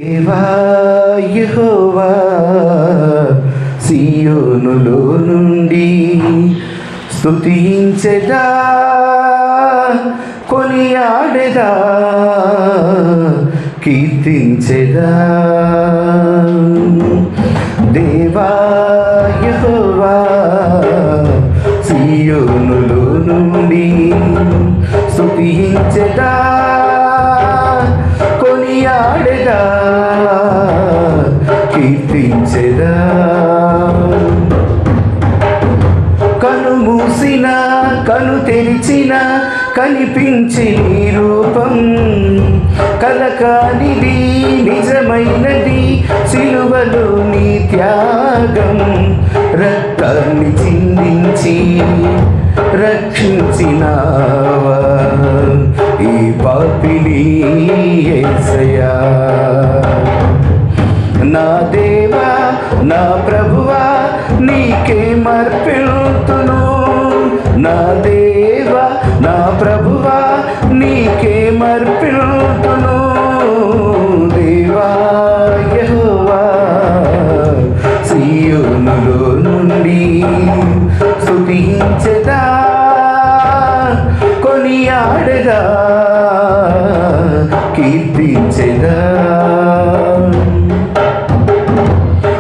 దేవా యెహోవా సీయోనులో నుండి స్తుతించెదా, కొనియాడెదా, కీర్తించెదా. దేవా యెహోవా సీయోనులో నుండి స్తుతించెదా, కొనియాడెదా, కీర్తించెదా. కను మూసిన కను తెరిచిన కనిపించి నీ రూపం, కలకానిది నిజమైనది సిలువలో నీ త్యాగం. రక్తాన్ని చిందించి రక్షించినావా ఈ పాపిని యేసయ్యా. నా దేవా నా ప్రభువా నీకే మర్పెడుతును, నా దేవా నా ప్రభువా నీకే మర్పెడుతును. దేవా యెహోవా సీయోనులో నుండి స్తుతించెదా, కొనియాడెదా, కీర్తించెదా.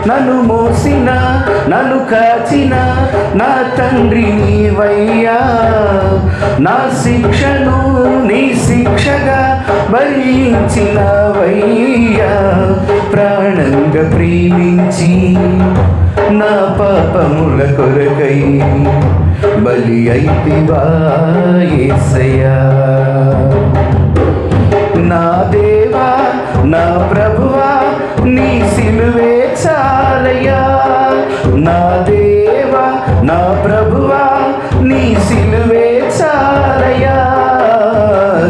నన్ను మోసిన నన్ను కాచిన నా తండ్రి నీవయ్యా, నా శిక్షను నీ శిక్షగా భరించినవయ్యా. ప్రాణంగా ప్రేమించి నా పాపముల కొరకై బలి అయితివా యేసయ్యా. నా దేవా నా ప్రభువా నీ సిలువే చాలయ్యా. నా దేవా నా ప్రభువా నీ సిలువే చాలయ్యా.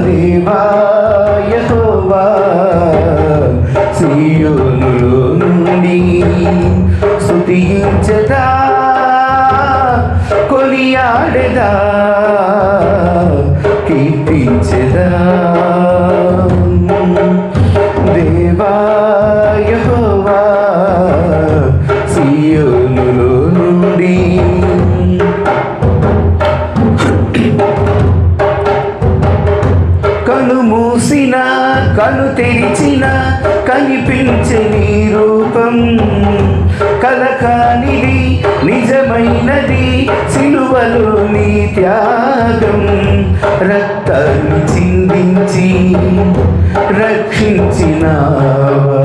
దేవా యెహోవా సీయోనులో నుండి స్తుతించెదా, కొనియాడెదా, కీర్తించెదా. దేవా యెహోవా సీయోనులో నుండి కను మూసిన కను తెరిచిన కనిపించే నీ రూపం, కలకానిది నిజమైనది సిలువలో నీ త్యాగం. రక్తాన్ని చిందించి రక్షించినావా